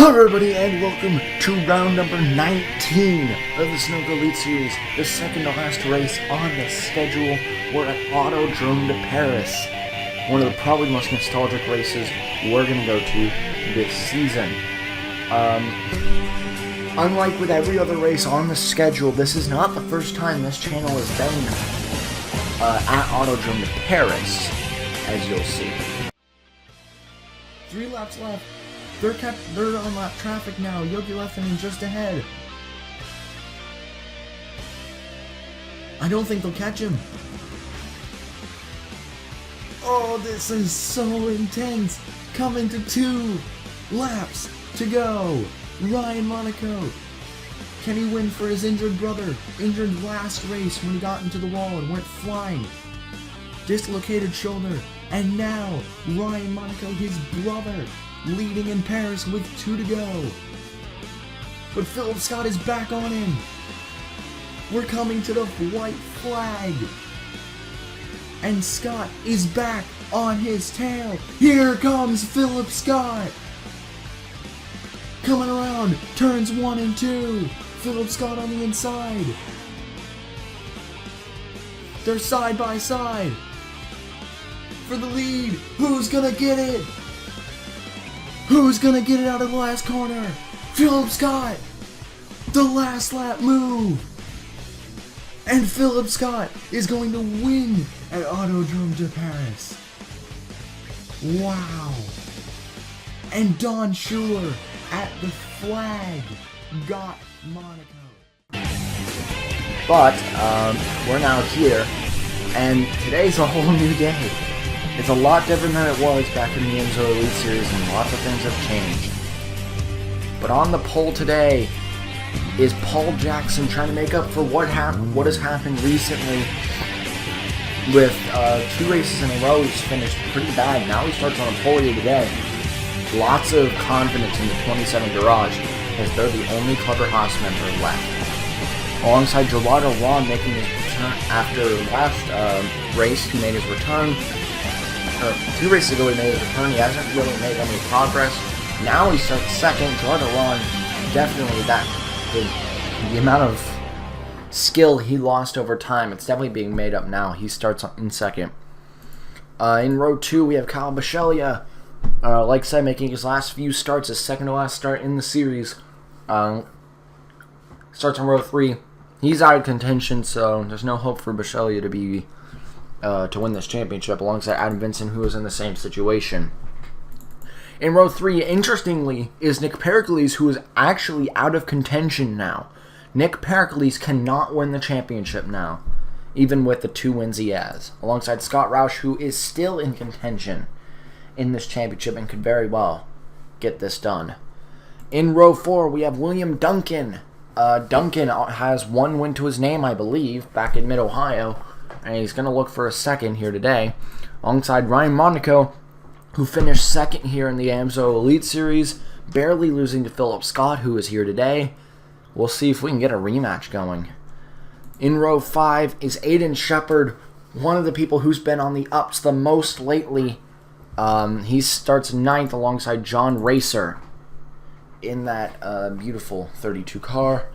Hello everybody and welcome to round number 19 of the Sunoco Elite Series, the second to last race on the schedule. We're at Autodrome de Paris, one of the probably most nostalgic races we're going to go to this season. Unlike with every other race on the schedule, this is not the first time this channel has been at Autodrome de Paris, as you'll see. 3 laps left. They're on lap traffic now. Yogi Leffinen just ahead. I don't think they'll catch him. Oh, this is so intense. Coming to 2 laps to go. Ryan Monaco. Can he win for his injured brother? Injured last race when he got into the wall and went flying. Dislocated shoulder. And now, Ryan Monaco, his brother, leading in Paris with 2 to go. But Philip Scott is back on him. We're coming to the white flag. And Scott is back on his tail. Here comes Philip Scott. Coming around, turns 1 and 2. Philip Scott on the inside. They're side by side. For the lead. Who's gonna get it? Who's gonna get it out of the last corner? Philip Scott! The last lap move! And Philip Scott is going to win at Autodrome de Paris. Wow! And Don Schuler at the flag got Monaco. But, we're now here, and today's a whole new day. It's a lot different than it was back in the Enzo Elite Series, and lots of things have changed. But on the pole today is Paul Jackson trying to make up for what has happened recently. With 2 races in a row, he's finished pretty bad. Now he starts on a pole here today. Lots of confidence in the 27 garage, as they're the only Clever Haas member left. Alongside Gerardo Ron making his return after last race, he made his return. 2 races ago he made his return. He hasn't really made any progress. Now he starts second. Gerardo Ron, definitely the amount of skill he lost over time, it's definitely being made up now. He starts in second. In row 2 we have Kyle Bisceglia, like I said, making his last few starts, his second to last start in the series. Starts on row 3. He's out of contention, so there's no hope for Bisceglia to be to win this championship, alongside Adam Vincent, who is in the same situation. In row 3, interestingly, is Nick Pericles, who is actually out of contention now. Nick Pericles cannot win the championship now, even with the 2 wins he has, alongside Scott Roush, who is still in contention in this championship and could very well get this done. In row 4, we have William Duncan. Duncan has 1 win to his name, I believe, back in Mid-Ohio, and he's going to look for a second here today, alongside Ryan Monaco, who finished second here in the Enzo Elite Series, barely losing to Philip Scott, who is here today. We'll see if we can get a rematch going. In row 5 is Aiden Shepard, one of the people who's been on the ups the most lately. He starts 9th alongside John Racer in that beautiful 32 car.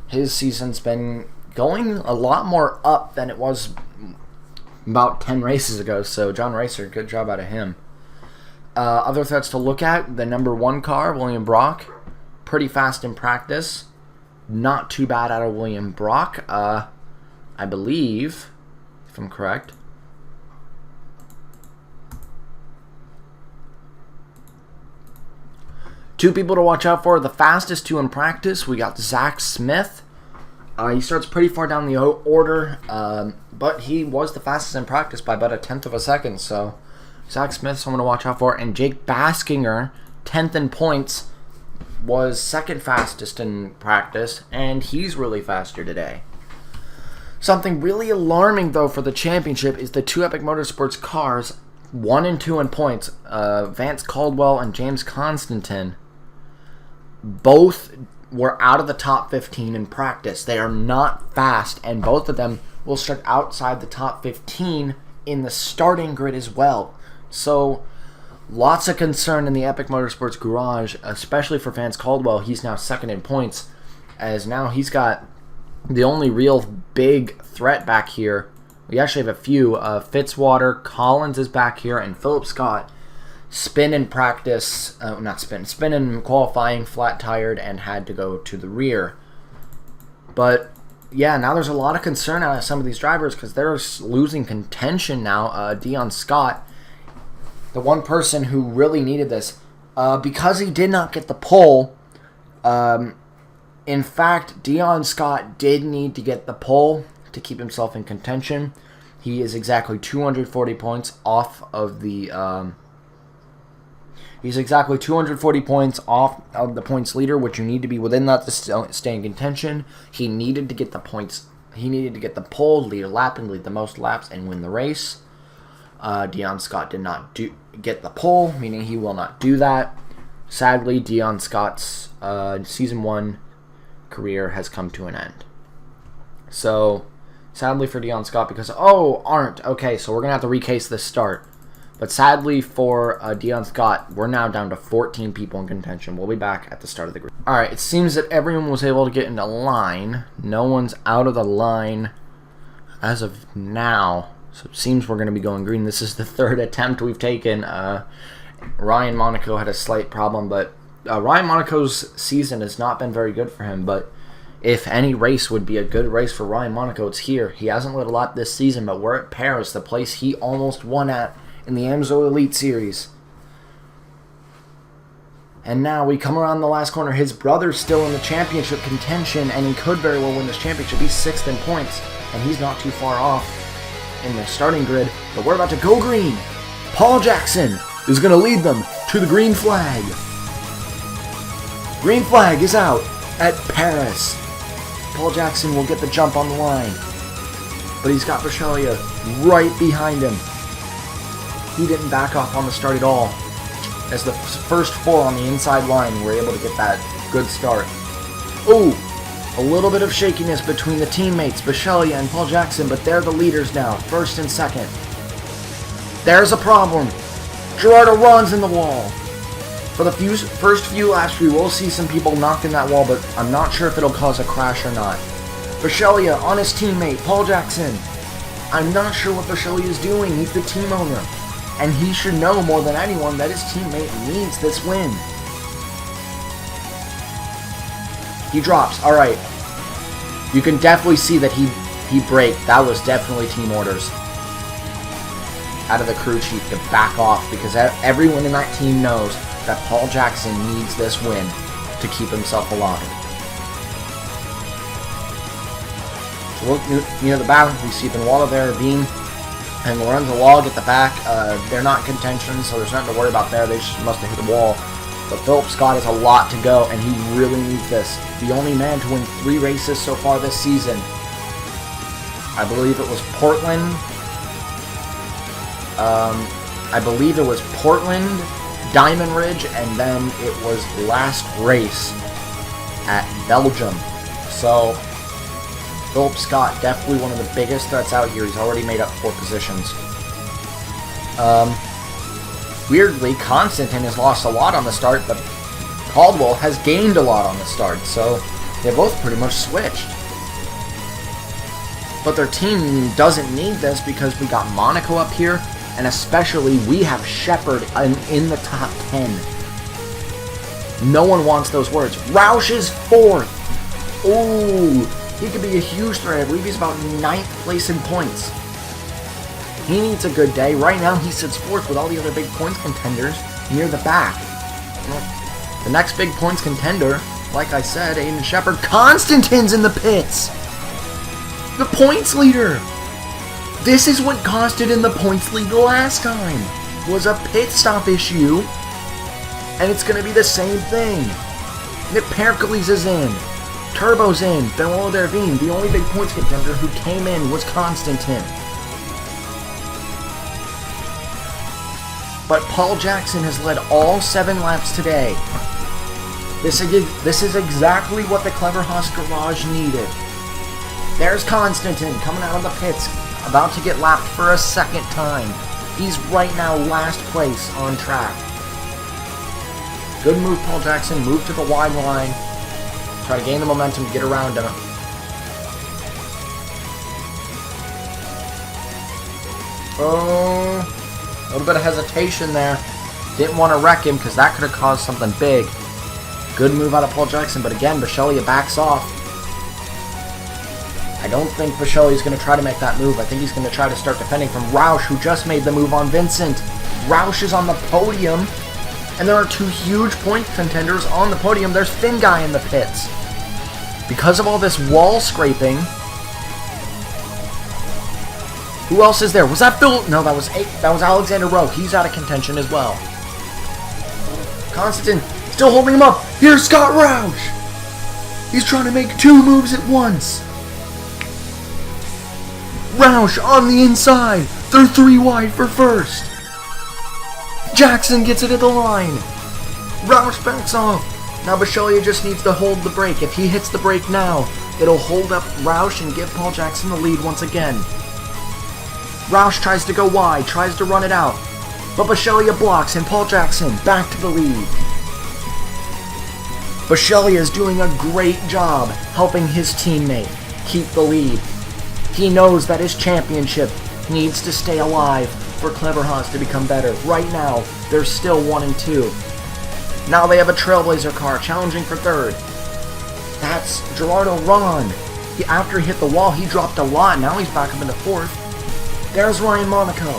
His season's been going a lot more up than it was about 10 races ago, so John Racer, good job out of him. Other threats to look at, the number 1 car, William Brock, pretty fast in practice. Not too bad out of William Brock, I believe, if I'm correct. Two people to watch out for, the fastest 2 in practice, we got Zach Smith. He starts pretty far down the order, but he was the fastest in practice by about 1/10 of a second, so Zach Smith, someone to watch out for. And Jake Baskinger, 10th in points, was 2nd fastest in practice, and he's really fast here today. Something really alarming, though, for the championship is the 2 Epic Motorsports cars, 1 and 2 in points, Vance Caldwell and James Constantin. Both were out of the top 15 in practice. They are not fast, and both of them will start outside the top 15 in the starting grid as well. So lots of concern in the Epic Motorsports garage, especially for Vance Caldwell. He's now second in points, as now he's got the only real big threat back here. We actually have a few. Fitzwater, Collins is back here, and Philip Scott spin in practice, spin in qualifying, flat tired, and had to go to the rear. But yeah, now there's a lot of concern out of some of these drivers because they're losing contention now. Dion Scott, the one person who really needed this, because he did not get the pole. In fact, Dion Scott did need to get the pole to keep himself in contention. He is exactly 240 points off of the. He's exactly 240 points off of the points leader, which you need to be within that to stay in contention. He needed to get the points. He needed to get the pole, lead a lap, and lead the most laps and win the race. Dion Scott did not get the pole, meaning he will not do that. Sadly, Dion Scott's Season 1 career has come to an end. So, sadly for Dion Scott, because, okay, so we're going to have to recase this start. But sadly for Dion Scott, we're now down to 14 people in contention. We'll be back at the start of the group. Alright, it seems that everyone was able to get into line. No one's out of the line as of now. So it seems we're going to be going green. This is the third attempt we've taken. Ryan Monaco had a slight problem, but Ryan Monaco's season has not been very good for him. But if any race would be a good race for Ryan Monaco, it's here. He hasn't led a lot this season, but we're at Paris, the place he almost won at in the AMSO Elite Series. And now we come around the last corner. His brother's still in the championship contention, and he could very well win this championship. He's 6th in points, and he's not too far off in the starting grid. But we're about to go green. Paul Jackson is going to lead them to the green flag. Green flag is out at Paris. Paul Jackson will get the jump on the line, but he's got Bisceglia right behind him. He didn't back off on the start at all, as the first 4 on the inside line were able to get that good start. Ooh, a little bit of shakiness between the teammates, Bisceglia and Paul Jackson, but they're the leaders now, 1st and 2nd. There's a problem. Gerardo runs in the wall. For the first few laps, we will see some people knocked in that wall, but I'm not sure if it'll cause a crash or not. Bisceglia on his teammate, Paul Jackson. I'm not sure what Bisceglia is doing. He's the team owner, and he should know more than anyone that his teammate needs this win. He drops. All right. You can definitely see that he braked. That was definitely team orders out of the crew chief to back off, because everyone in that team knows that Paul Jackson needs this win to keep himself alive. So look near the back, we see Benoit there, Bean, and Lorenzo Log at the back. They're not contention, so there's nothing to worry about there. They just must have hit the wall. But Philip Scott has a lot to go, and he really needs this. The only man to win 3 races so far this season. I believe it was Portland. Diamond Ridge, and then it was last race at Belgium. So Philip Scott, definitely one of the biggest threats out here. He's already made up 4 positions. Weirdly, Constantine has lost a lot on the start, but Caldwell has gained a lot on the start, so they both pretty much switched. But their team doesn't need this because we got Monaco up here, and especially we have Shepard in the top 10. No one wants those words. Roush is 4th. Ooh, he could be a huge threat. I believe he's about 9th place in points. He needs a good day. Right now he sits 4th with all the other big points contenders near the back. The next big points contender, like I said, Aiden Shepard. Constantine's in the pits. The points leader. This is what cost it in the points lead last time. Was a pit stop issue. And it's going to be the same thing. Nick Pericles is in. Turbo's in. Benoit Dervine, the only big points contender who came in was Constantine. But Paul Jackson has led all 7 laps today. This is exactly what the Clever Haas garage needed. There's Constantine coming out of the pits, about to get lapped for a 2nd time. He's right now last place on track. Good move, Paul Jackson. Move to the wide line. Try to gain the momentum to get around him. Oh, a little bit of hesitation there. Didn't want to wreck him because that could have caused something big. Good move out of Paul Jackson, but again, Bisceglia backs off. I don't think Bisceglia is going to try to make that move. I think he's going to try to start defending from Roush, who just made the move on Vincent. Roush is on the podium, and there are two huge point contenders on the podium. There's Finn Guy in the pits. Because of all this wall scraping, who else is there? Was that Phil? No, that was Alexander Rowe. He's out of contention as well. Constantine still holding him up. Here's Scott Roush. He's trying to make two moves at once. Roush on the inside. They're three wide for first. Jackson gets it at the line. Roush backs off. Now Bisceglia just needs to hold the brake. If he hits the brake now, it'll hold up Roush and give Paul Jackson the lead once again. Roush tries to go wide, tries to run it out. But Bisceglia blocks and Paul Jackson back to the lead. Bisceglia is doing a great job helping his teammate keep the lead. He knows that his championship needs to stay alive for Clever Haas to become better. Right now, they're still 1 and 2. Now they have a Trailblazer car challenging for third. That's Gerardo Ron. After he hit the wall, he dropped a lot. Now he's back up into fourth. There's Ryan Monaco.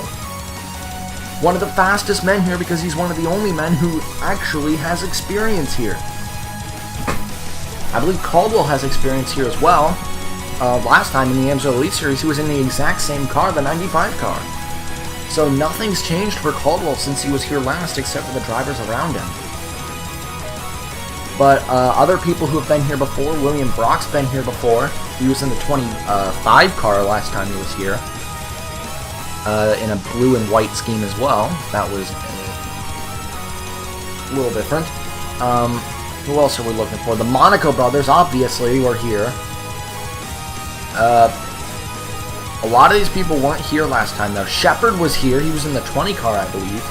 One of the fastest men here because he's one of the only men who actually has experience here. I believe Caldwell has experience here as well. Last time in the AMSO Elite Series, he was in the exact same car, the 95 car. So nothing's changed for Caldwell since he was here last, except for the drivers around him. But other people who have been here before, William Brock's been here before. He was in the 25 car last time he was here. In a blue and white scheme as well. That was a little different. Who else are we looking for? The Monaco brothers, obviously, were here. A lot of these people weren't here last time, though. Shepard was here. He was in the 20 car, I believe.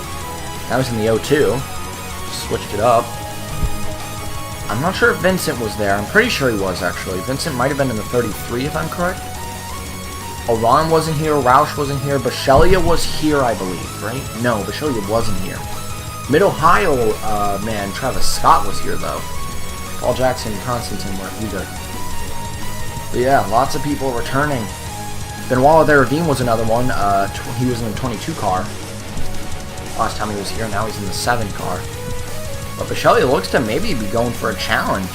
Now he's in the 02. Switched it up. I'm not sure if Vincent was there. I'm pretty sure he was, actually. Vincent might have been in the 33, if I'm correct. Oran wasn't here. Roush wasn't here. Bisceglia was here, I believe, right? No, Bisceglia wasn't here. Mid-Ohio, man, Travis Scott was here, though. Paul Jackson and Constantine weren't either. But yeah, lots of people returning. Benoit Deravine was another one. He was in the 22 car. Last time he was here, now he's in the 7 car. But Bisceglia looks to maybe be going for a challenge.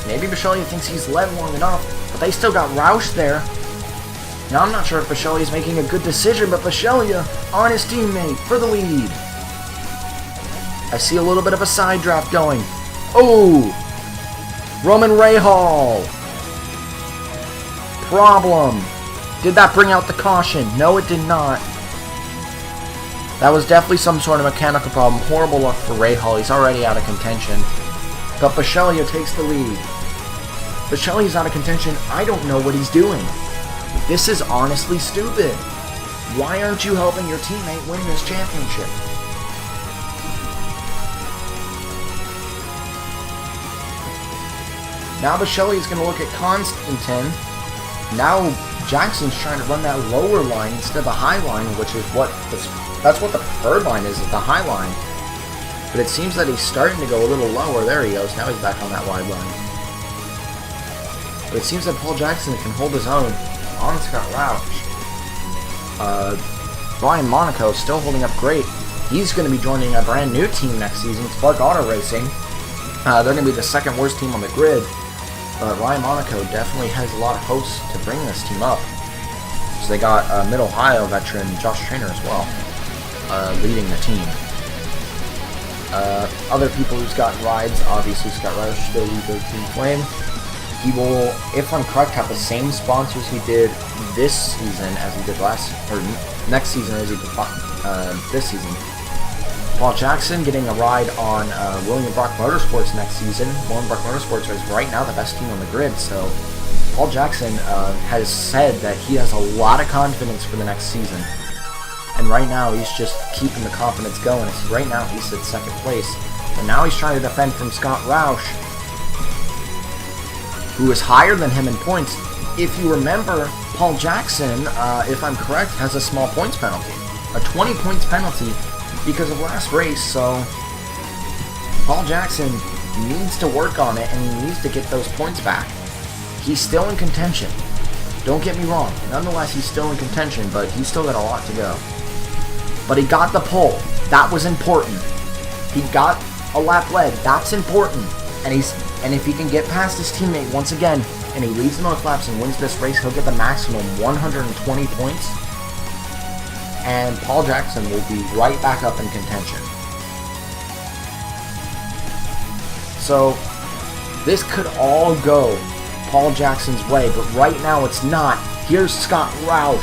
Maybe Bisceglia thinks he's led long enough, but they still got Roush there. Now I'm not sure if Bisceglia is making a good decision, but Bisceglia on his teammate for the lead. I see a little bit of a side draft going. Oh! Roman Rahal. Problem. Did that bring out the caution? No, it did not. That was definitely some sort of mechanical problem. Horrible luck for Rahal. He's already out of contention. But Bisceglia takes the lead. Bisceglia's out of contention. I don't know what he's doing. This is honestly stupid. Why aren't you helping your teammate win this championship? Now Bisceglia's going to look at Constantine. Now Jackson's trying to run that lower line instead of the high line, which is that's what the preferred line is the high line. But it seems that he's starting to go a little lower. There he goes. Now he's back on that wide line. But it seems that Paul Jackson can hold his own on Scott Roush. Ryan Monaco still holding up great. He's going to be joining a brand new team next season, Spark Auto Racing. They're going to be the second worst team on the grid. But Ryan Monaco definitely has a lot of hopes to bring this team up. So they got Mid-Ohio veteran Josh Trainer as well, leading the team. Other people who's got rides, obviously Scott Roush still leads their team flame. He will, if I'm correct, have the same sponsors he did this season as he did next season as he did this season. Paul Jackson getting a ride on William Brock Motorsports next season. William Brock Motorsports is right now the best team on the grid, so Paul Jackson has said that he has a lot of confidence for the next season. And right now, he's just keeping the confidence going. Right now, he's at second place. And now he's trying to defend from Scott Roush, who is higher than him in points. If you remember, Paul Jackson, if I'm correct, has a small points penalty. A 20 points penalty because of last race, so Paul Jackson needs to work on it, and he needs to get those points back. He's still in contention. Don't get me wrong. Nonetheless, he's still in contention, but he's still got a lot to go. But he got the pole. That was important. He got a lap led. That's important. And if he can get past his teammate once again, and he leads the most laps and wins this race, he'll get the maximum 120 points. And Paul Jackson will be right back up in contention. So, this could all go Paul Jackson's way, but right now it's not. Here's Scott Roush,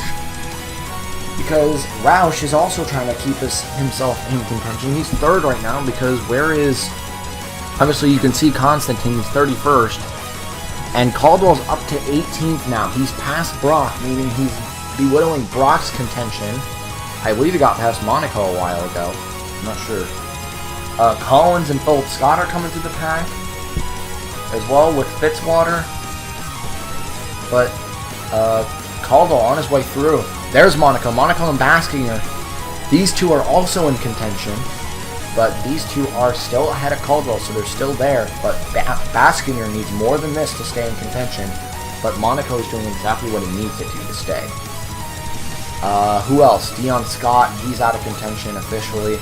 because Roush is also trying to keep himself in contention. He's third right now, because where is... Obviously, you can see Constantine's 31st, and Caldwell's up to 18th now. He's past Brock, meaning he's belittling Brock's contention. I believe he got past Monaco a while ago. I'm not sure. Collins and Philip Scott are coming through the pack, as well with Fitzwater. But Caldwell on his way through. There's Monaco. Monaco and Baskinger. These two are also in contention, but these two are still ahead of Caldwell, so they're still there. But Baskinger needs more than this to stay in contention, but Monaco is doing exactly what he needs it to stay. Who else? Dion Scott, he's out of contention officially.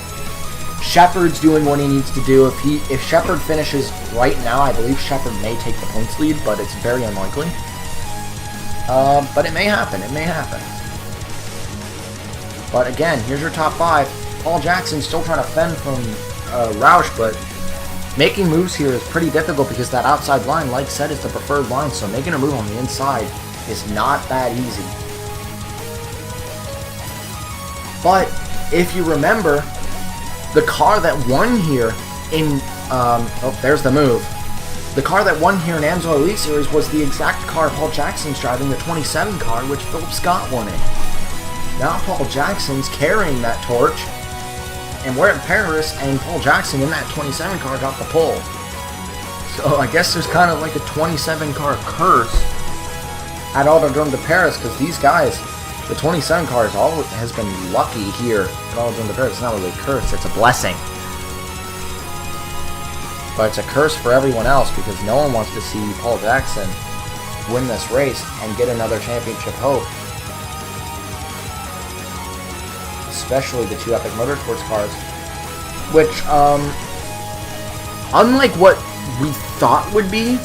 Shepard's doing what he needs to do. If Shepard finishes right now, I believe Shepard may take the points lead, but it's very unlikely. But it may happen. It may happen. But again, here's your top 5. Paul Jackson's still trying to fend from Roush, but making moves here is pretty difficult because that outside line, like I said, is the preferred line, so making a move on the inside is not that easy. But if you remember, the car that won here in... there's the move. The car that won here in AMSO Elite Series was the exact car Paul Jackson's driving, the 27 car, which Philip Scott won in. Now Paul Jackson's carrying that torch, and we're at Paris, and Paul Jackson in that 27 car got the pole. So I guess there's kind of like a 27 car curse at Autodrome de Paris, because these guys, the 27 car has been lucky here at Autodrome de Paris. It's not really a curse, it's a blessing. But it's a curse for everyone else, because no one wants to see Paul Jackson win this race and get another championship hope. Especially the two Epic Motorsports cars, which, unlike what we thought would be,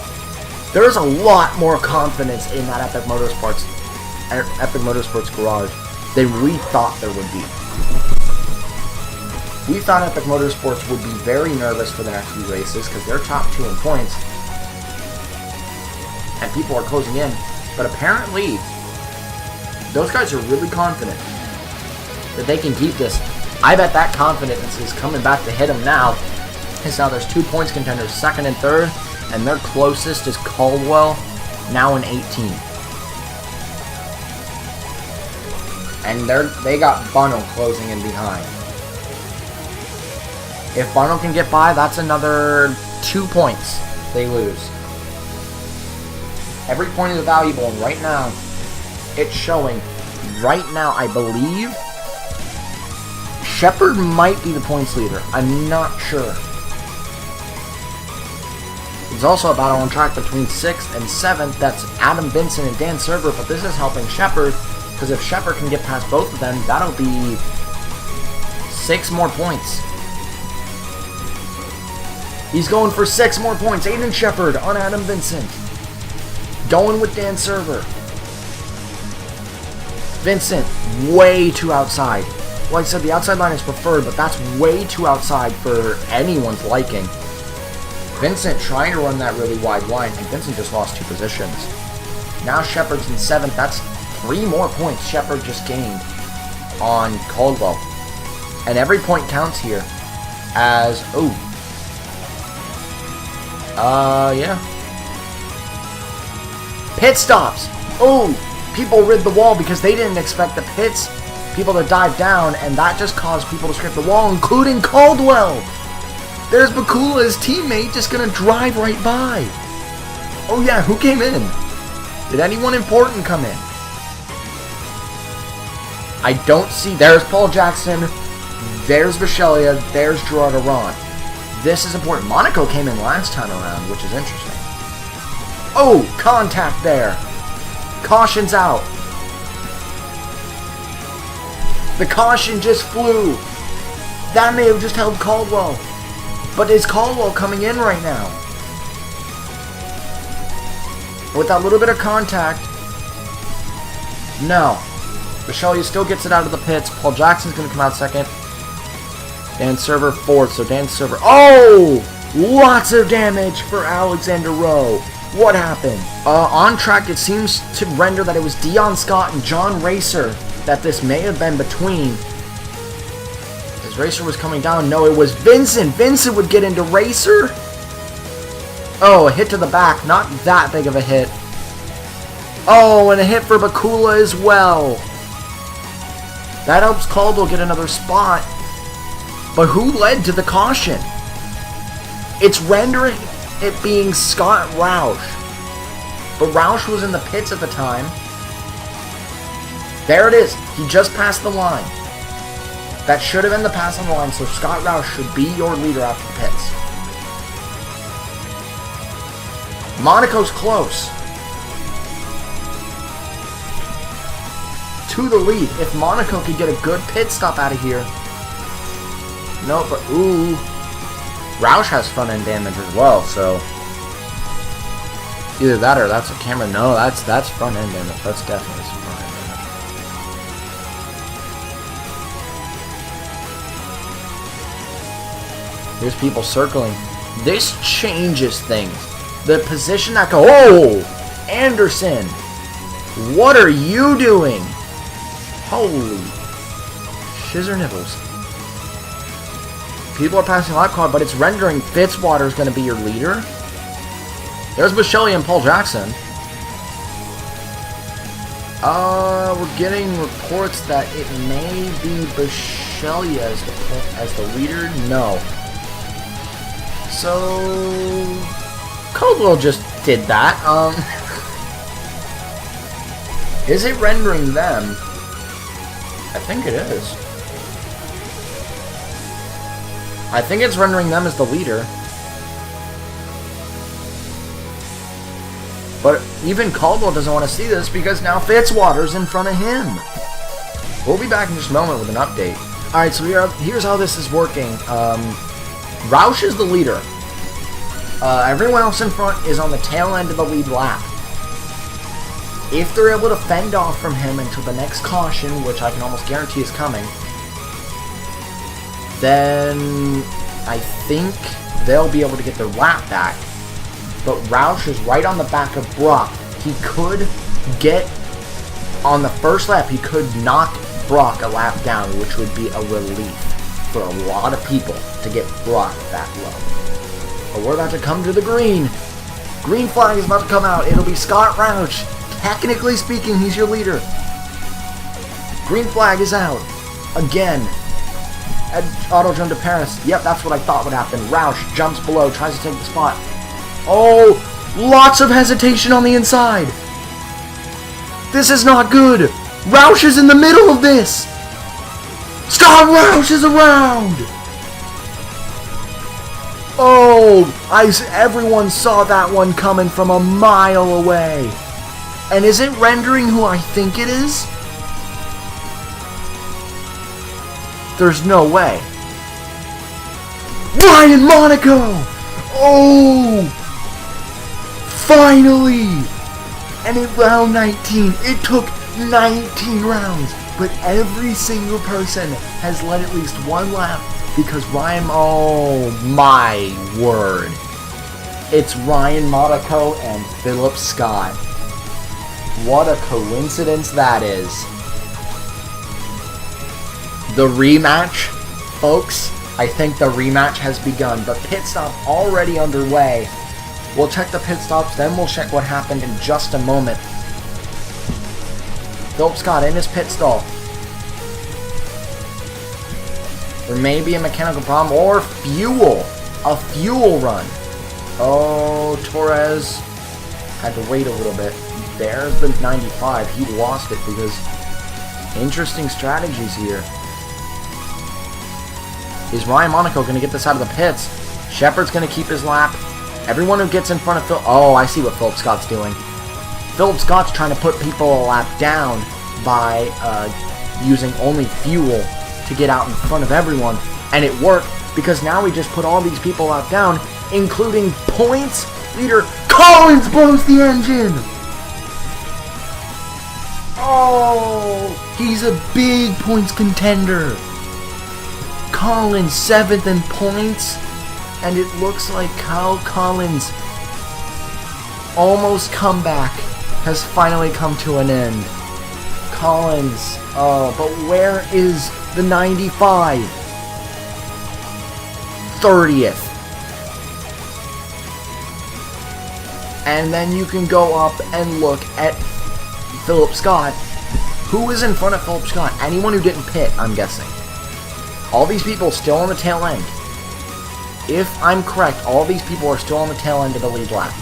there is a lot more confidence in that Epic Motorsports garage than we thought there would be. We thought Epic Motorsports would be very nervous for the next few races because they're top 2 in points, and people are closing in, but apparently those guys are really confident that they can keep this. I bet that confidence is coming back to hit them now. Because now there's 2 points contenders, 2nd and 3rd, and their closest is Caldwell, now in 18th. And they got Bunnell closing in behind. If Bunnell can get by, that's another 2 points they lose. Every point is valuable, and right now, it's showing. Right now, I believe Shepard might be the points leader. I'm not sure. There's also a battle on track between 6th and 7th. That's Adam Vinson and Dan Server, but this is helping Shepard, because if Shepard can get past both of them, that'll be 6 more points. He's going for 6 more points. Aiden Shepard on Adam Vincent. Going with Dan Server. Vincent, way too outside. Like I said, the outside line is preferred, but that's way too outside for anyone's liking. Vincent trying to run that really wide line, and Vincent just lost 2 positions. Now Shepard's in 7th. That's 3 more points Shepard just gained on Caldwell. And every point counts here as... yeah. Pit stops. People rid the wall because they didn't expect the pits people to dive down, and that just caused people to scrape the wall, including Caldwell. There's Bakula, his teammate, just gonna drive right by. Oh yeah, who came in? Did anyone important come in? I don't see. There's Paul Jackson. There's Vichelia. There's Gerard Aron. This is important. Monaco came in last time around, which is interesting. Oh, contact there. Caution's out. The caution just flew. That may have just held Caldwell. But is Caldwell coming in right now? With that little bit of contact. No. Vichelia still gets it out of the pits. Paul Jackson's going to come out second. Dan Server fourth. So Dan Server. Oh! Lots of damage for Alexander Rowe. What happened? On track, it seems to render that it was Dion Scott and John Racer that this may have been between. As Racer was coming down, no, it was Vincent. Vincent would get into Racer. Oh, a hit to the back. Not that big of a hit. Oh, and a hit for Bakula as well. That helps Caldwell get another spot. But who led to the caution? It's rendering it being Scott Roush. But Roush was in the pits at the time. There it is. He just passed the line. That should have been the pass on the line, so Scott Roush should be your leader after the pits. Monaco's close to the lead. If Monaco could get a good pit stop out of here. No, but ooh. Roush has front end damage as well, so either that or that's a camera. No, that's front end damage. That's definitely some front end damage. Here's people circling. This changes things. The position that go. Oh, Anderson, what are you doing? Holy shizer nibbles. People are passing lap car, but it's rendering Fitzwater is going to be your leader. There's Vichelia and Paul Jackson. We're getting reports that it may be Vichelia as the leader. No. So Caldwell just did that. Is it rendering them? I think it is. I think it's rendering them as the leader. But even Caldwell doesn't want to see this because now Fitzwater's in front of him. We'll be back in just a moment with an update. Alright, so here's how this is working. Roush is the leader. Everyone else in front is on the tail end of the lead lap. If they're able to fend off from him until the next caution, which I can almost guarantee is coming, then I think they'll be able to get their lap back. But Roush is right on the back of Brock. He could get, on the first lap, he could knock Brock a lap down, which would be a relief for a lot of people to get Brock that low. But we're about to come to the green. Green flag is about to come out. It'll be Scott Roush. Technically speaking, he's your leader. Green flag is out. Again. At Autodrome de Paris. Yep, that's what I thought would happen. Roush jumps below, tries to take the spot. Oh, lots of hesitation on the inside. This is not good. Roush is in the middle of this. Scott Roush is around. Oh, everyone saw that one coming from a mile away. And is it rendering who I think it is? There's no way. Ryan Monaco! Oh! Finally! And in round 19, it took 19 rounds, but every single person has led at least one lap because Ryan, oh my word. It's Ryan Monaco and Philip Scott. What a coincidence that is. The rematch, folks, I think the rematch has begun, but pit stop already underway. We'll check the pit stops, then we'll check what happened in just a moment. Philip Scott in his pit stall. There may be a mechanical problem or fuel. A fuel run. Oh, Torres had to wait a little bit. There's the 95. He lost it because interesting strategies here. Is Ryan Monaco going to get this out of the pits? Shepard's going to keep his lap. Everyone who gets in front of Phil... Oh, I see what Philip Scott's doing. Philip Scott's trying to put people a lap down by using only fuel to get out in front of everyone. And it worked because now we just put all these people a lap down, including points leader Collins blows the engine. Oh, he's a big points contender. Collins 7th in points, and it looks like Kyle Collins' almost comeback has finally come to an end. Collins, but where is the 95? 30th. And then you can go up and look at Philip Scott. Who is in front of Philip Scott? Anyone who didn't pit, I'm guessing. All these people still on the tail end. If I'm correct, all these people are still on the tail end of the lead lap.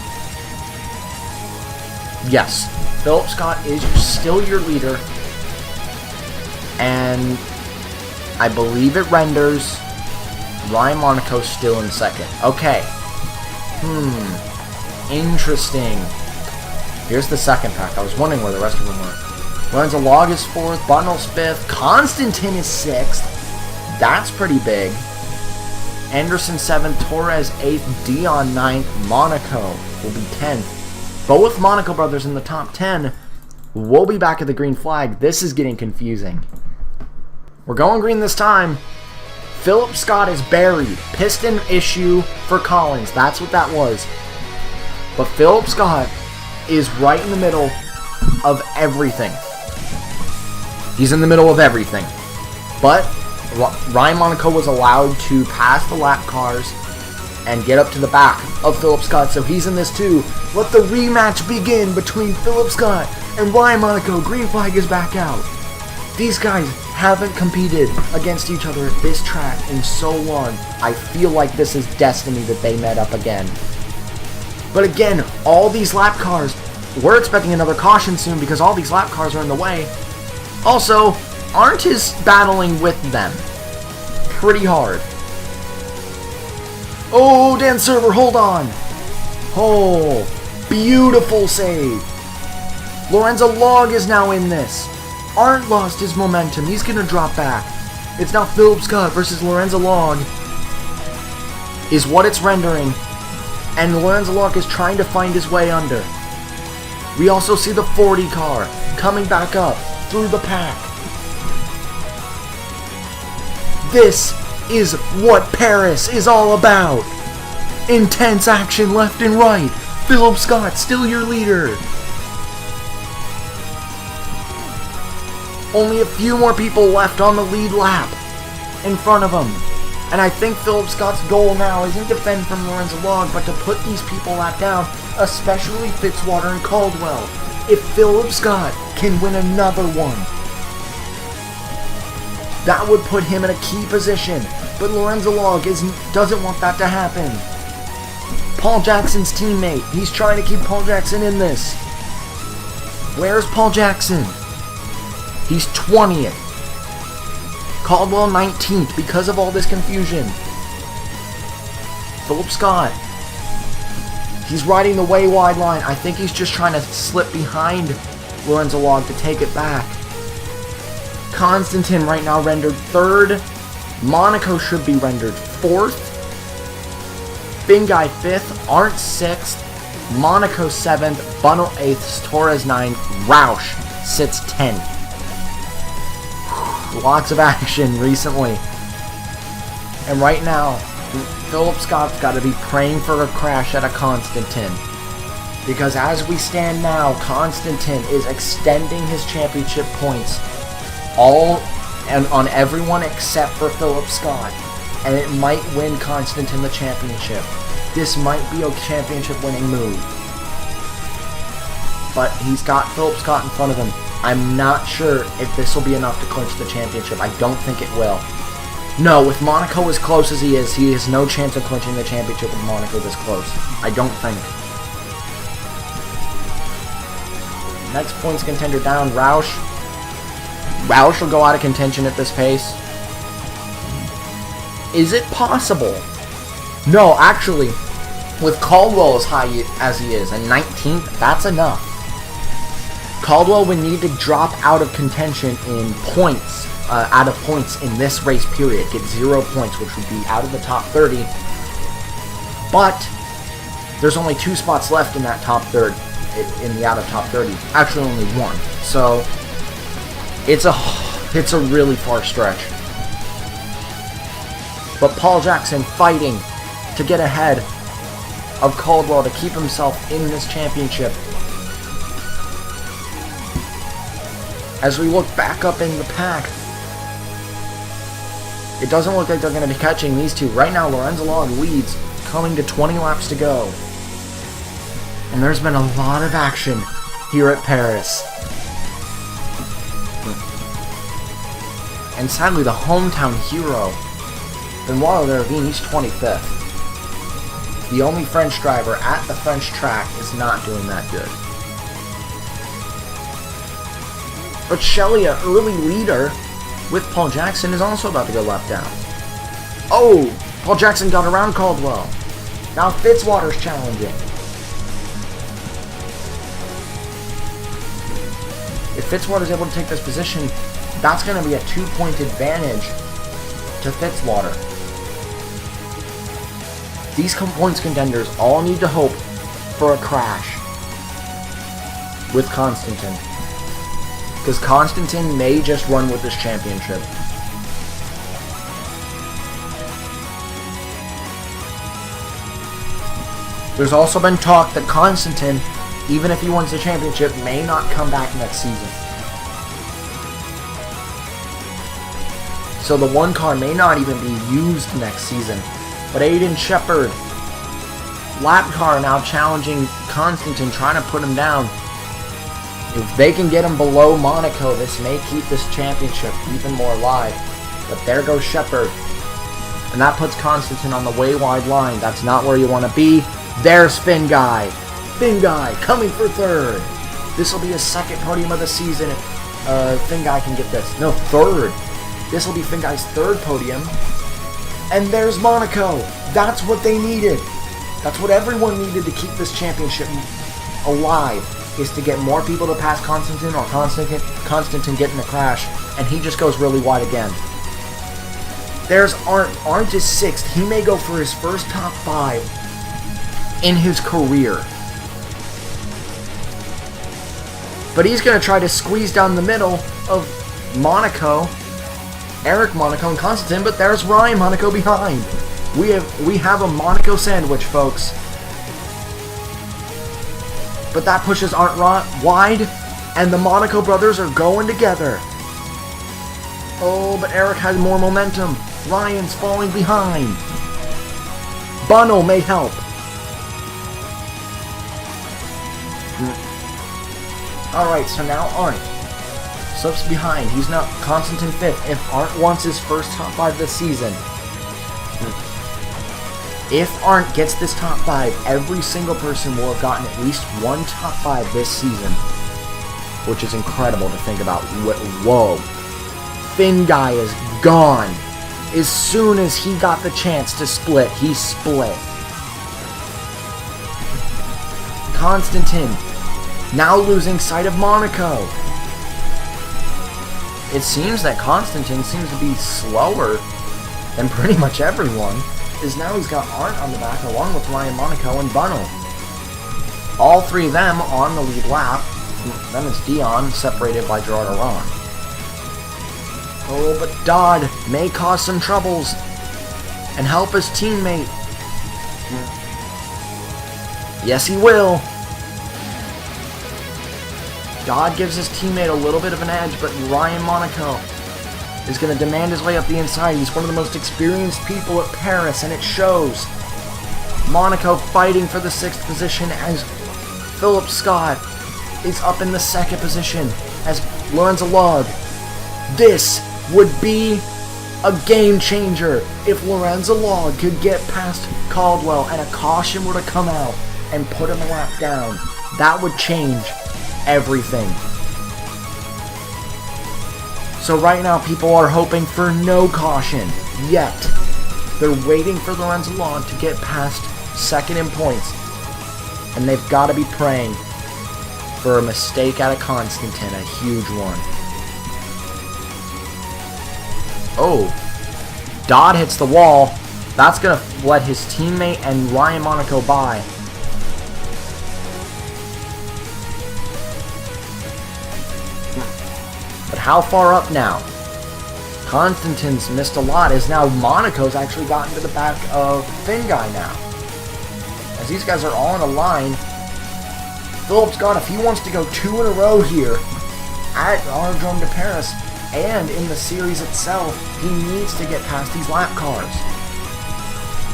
Yes, Philip Scott is still your leader. And I believe it renders Ryan Monaco still in second. Okay. Interesting. Here's the second pack. I was wondering where the rest of them were. Lorenzo Log is 4th. Bundle's 5th. Constantine is 6th. That's pretty big. Anderson 7th. Torres 8th. Dion 9th. Monaco will be 10th. Both Monaco brothers in the top 10 will be back at the green flag. This is getting confusing. We're going green this time. Philip Scott is buried. Piston issue for Collins. That's what that was. But Philip Scott is right in the middle of everything. He's in the middle of everything. But Ryan Monaco was allowed to pass the lap cars and get up to the back of Philip Scott, so he's in this too. Let the rematch begin between Philip Scott and Ryan Monaco. Green flag is back out. These guys haven't competed against each other at this track in so long. I feel like this is destiny that they met up again. But again, all these lap cars, we're expecting another caution soon because all these lap cars are in the way. Also, Arndt is battling with them pretty hard. Oh, Dan Server, hold on. Oh, beautiful save. Lorenzo Log is now in this. Arndt lost his momentum. He's going to drop back. It's now Philip Scott versus Lorenzo Log is what it's rendering. And Lorenzo Log is trying to find his way under. We also see the 40 car coming back up through the pack. This is what Paris is all about. Intense action left and right. Philip Scott still your leader. Only a few more people left on the lead lap in front of him. And I think Philip Scott's goal now isn't to defend from Lorenzo Log, but to put these people lap down, especially Fitzwater and Caldwell. If Philip Scott can win another one, that would put him in a key position. But Lorenzo Log doesn't want that to happen. Paul Jackson's teammate, he's trying to keep Paul Jackson in this. Where's Paul Jackson? He's 20th. Caldwell 19th because of all this confusion. Philip Scott. He's riding the way wide line. I think he's just trying to slip behind Lorenzo Log to take it back. Constantine right now rendered 3rd. Monaco should be rendered 4th. Bingai 5th. Arndt 6th. Monaco 7th. Bunnell 8th. Torres 9th. Roush sits 10th. Lots of action recently. And right now, Philip Scott's got to be praying for a crash at a Constantine. Because as we stand now, Constantine is extending his championship points all and on everyone except for Philip Scott. And it might win Constantine the championship. This might be a championship winning move. But he's got Philip Scott in front of him. I'm not sure if this will be enough to clinch the championship. I don't think it will. No, with Monaco as close as he has no chance of clinching the championship with Monaco this close. I don't think. Next points contender down, Roush. Roush will go out of contention at this pace. Is it possible? No, actually, with Caldwell as high as he is, and 19th, that's enough. Caldwell would need to drop out of contention in points, out of points in this race period. Get 0 points, which would be out of the top 30. But there's only 2 spots left in that top third, in the out of top 30. Actually, only 1. So it's a really far stretch. But Paul Jackson fighting to get ahead of Caldwell to keep himself in this championship. As we look back up in the pack, it doesn't look like they're going to be catching these two. Right now, Lorenzo Log leads, coming to 20 laps to go. And there's been a lot of action here at Paris. And sadly, the hometown hero, Benoit Lervine, he's 25th. The only French driver at the French track is not doing that good. But Shelley, an early leader with Paul Jackson, is also about to go lap down. Oh! Paul Jackson got around Caldwell. Now Fitzwater's challenging. If Fitzwater's able to take this position, that's going to be a 2-point advantage to Fitzwater. These points contenders all need to hope for a crash with Constantin. Because Constantin may just run with this championship. There's also been talk that Constantin, even if he wins the championship, may not come back next season. So the one car may not even be used next season. But Aiden Shepard, lap car, now challenging Constantin, trying to put him down. If they can get him below Monaco, this may keep this championship even more alive. But there goes Shepard. And that puts Constantin on the way wide line. That's not where you want to be. There's Finn Guy. Finn Guy coming for third. This will be his second podium of the season if Finn Guy can get this. No, third. This will be Finn Guy's third podium. And there's Monaco. That's what they needed. That's what everyone needed to keep this championship alive, is to get more people to pass Constantin, or Constantin getting a crash, and he just goes really wide again. There's Arndt. Arndt is 6th. He may go for his first top 5 in his career. But he's going to try to squeeze down the middle of Monaco, Eric Monaco and Constantin, but there's Ryan Monaco behind. We have a Monaco sandwich, folks. But that pushes Arndt wide, and the Monaco brothers are going together. Oh, but Eric has more momentum. Ryan's falling behind. Bono may help. Alright, so now Arndt slips behind. He's now Constantin 5th. If Arndt wants his first top 5 this season, if Arndt gets this top 5, every single person will have gotten at least one top 5 this season, which is incredible to think about. Whoa. Finn Guy is gone. As soon as he got the chance to split, he split. Constantin now losing sight of Monaco. It seems that Constantin seems to be slower than pretty much everyone, is now he's got Arndt on the back along with Ryan Monaco and Bono. All three of them on the lead lap. Then it's Dion, separated by Gerard Aron. Oh, but Dodd may cause some troubles and help his teammate. Yes, he will. Dodd gives his teammate a little bit of an edge, but Ryan Monaco is going to demand his way up the inside. He's one of the most experienced people at Paris, and it shows. Monaco fighting for the 6th position as Philip Scott is up in the 2nd position as Lorenzo Log. This would be A game changer. If Lorenzo Log could get past Caldwell and a caution were to come out and put him a lap down, that would change everything. So right now people are hoping for no caution, yet they're waiting for Lorenzo Log to get past second in points, and they've got to be praying for a mistake out of Constantine, a huge one. Oh, Dodd hits the wall. That's going to let his teammate and Ryan Monaco by. But how far up now? Constantine's missed a lot, as now Monaco's actually gotten to the back of Thin Guy now. As these guys are all in a line, Phillips Scott, if he wants to go 2 in a row here at Autodrome de Paris and in the series itself, he needs to get past these lap cars.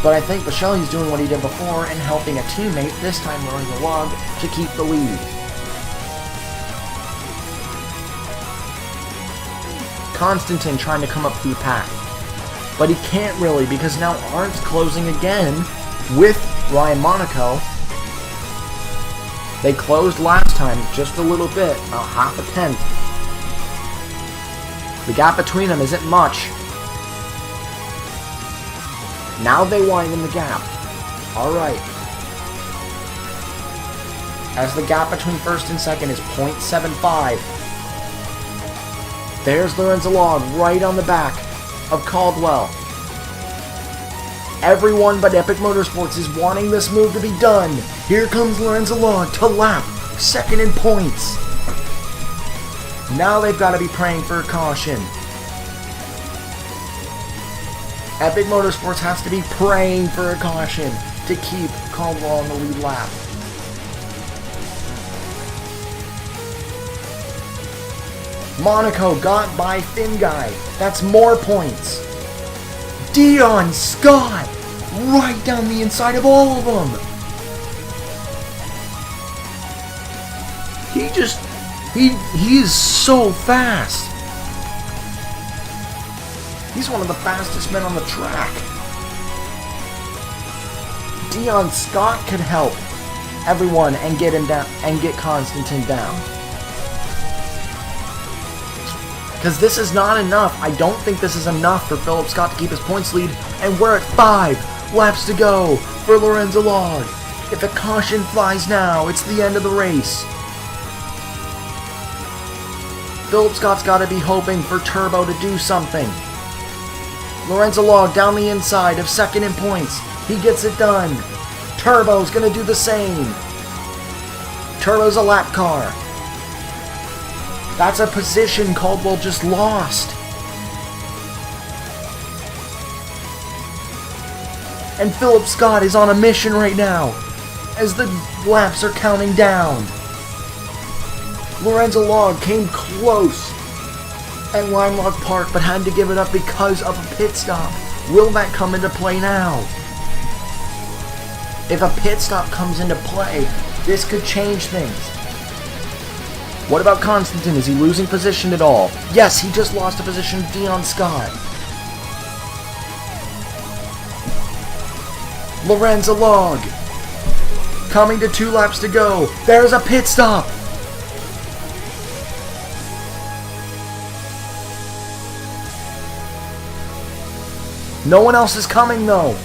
But I think Bichelli's doing what he did before and helping a teammate, this time Lorenzo Log, to keep the lead. Constantine trying to come up through the pack, but he can't really because now Arndt's closing again with Ryan Monaco. They closed last time just a little bit, about half a tenth. The gap between them isn't much. Now they widen the gap. Alright. As the gap between first and second is 0.75. There's Lorenzo Log right on the back of Caldwell. Everyone but Epic Motorsports is wanting this move to be done. Here comes Lorenzo Log to lap second in points. Now they've got to be praying for a caution. Epic Motorsports has to be praying for a caution to keep Caldwell on the lead lap. Monaco got by Thin Guy. That's more points. Dion Scott right down the inside of all of them. He is so fast. He's one of the fastest men on the track. Dion Scott could help everyone and get him down and get Constantine down. Because this is not enough. I don't think this is enough for Philip Scott to keep his points lead. And we're at 5 laps to go for Lorenzo Log. If a caution flies now, it's the end of the race. Philip Scott's got to be hoping for Turbo to do something. Lorenzo Log down the inside of second in points. He gets it done. Turbo's going to do the same. Turbo's a lap car. That's a position Caldwell just lost. And Philip Scott is on a mission right now as the laps are counting down. Lorenzo Log came close at Limelock Park but had to give it up because of a pit stop. Will that come into play now? If a pit stop comes into play, this could change things. What about Constantine? Is he losing position at all? Yes, he just lost a position to Dion Scott. Lorenzo Log coming to 2 laps to go. There's a pit stop. No one else is coming though.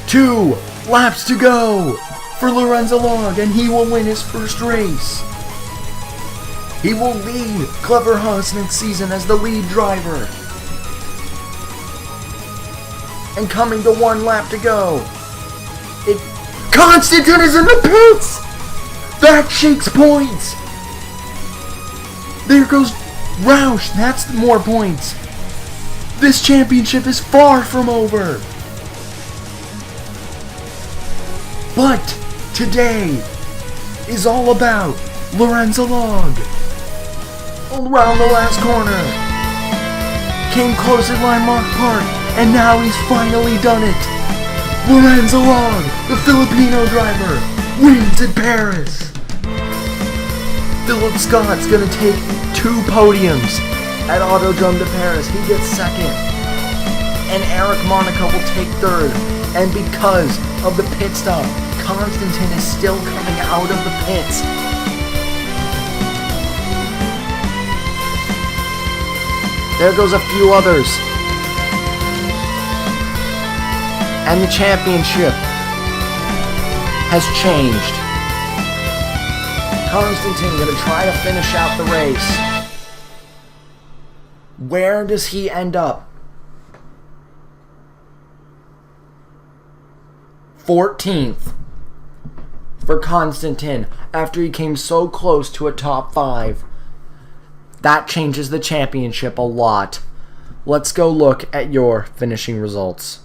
2 laps to go for Lorenzo Log, and he will win his first race. He will lead Clever Haas next season as the lead driver. And coming to 1 lap to go. Constantine is in the pits! That shakes points! There goes Roush, that's more points. This championship is far from over. But today is all about Lorenzo Log. Around the last corner. Came close at Limelock Park, and now he's finally done it. Lorenzo Log, the Filipino driver, wins at Paris. Philip Scott's gonna take 2 podiums at Autodrome de Paris. He gets second. And Eric Monaco will take third. And because of the pit stop, Constantine is still coming out of the pits. There goes a few others. And the championship has changed. Constantine going to try to finish out the race. Where does he end up? 14th for Constantine after he came so close to a top 5. That changes the championship a lot. Let's go look at your finishing results.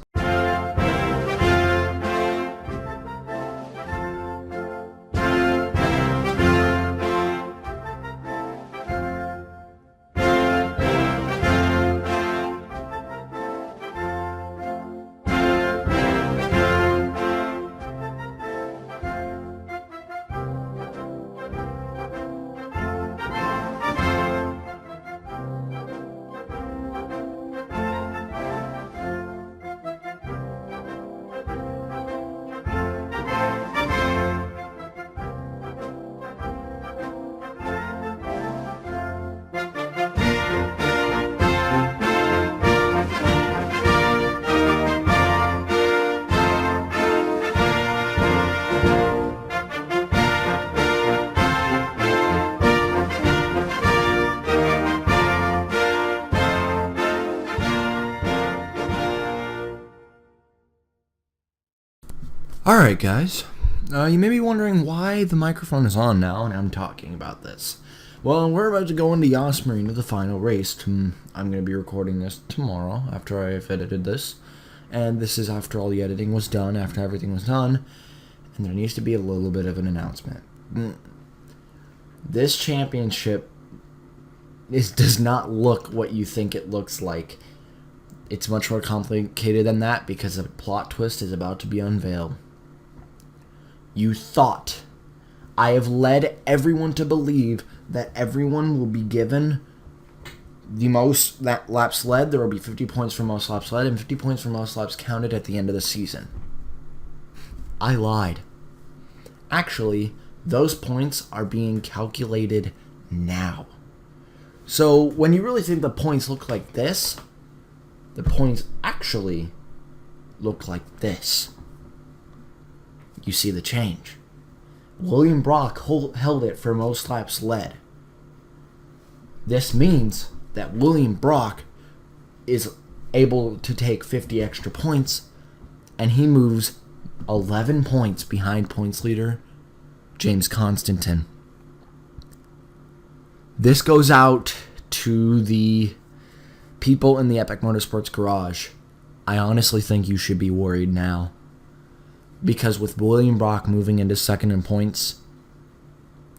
Alright guys, you may be wondering why the microphone is on now and I'm talking about this. Well, we're about to go into Yas Marina, the final race. I'm going to be recording this tomorrow after I've edited this. And this is after all the editing was done, after everything was done. And there needs to be a little bit of an announcement. This championship does not look what you think it looks like. It's much more complicated than that because a plot twist is about to be unveiled. You thought. I have led everyone to believe that everyone will be given the most laps led. There will be 50 points for most laps led and 50 points for most laps counted at the end of the season. I lied. Actually, those points are being calculated now. So when you really think the points look like this, the points actually look like this. You see the change. William Brock held it for most laps led. This means that William Brock is able to take 50 extra points, and he moves 11 points behind points leader James Constantine. This goes out to the people in the Epic Motorsports garage. I honestly think you should be worried now. Because with William Brock moving into second in points,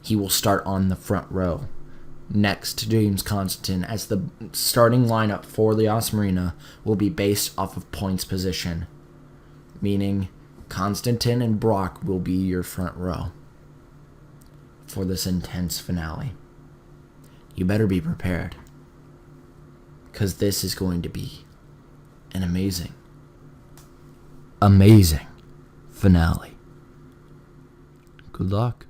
he will start on the front row next to James Constantine, as the starting lineup for the Yas Marina will be based off of points position. Meaning Constantine and Brock will be your front row for this intense finale. You better be prepared, because this is going to be an amazing finale. Good luck.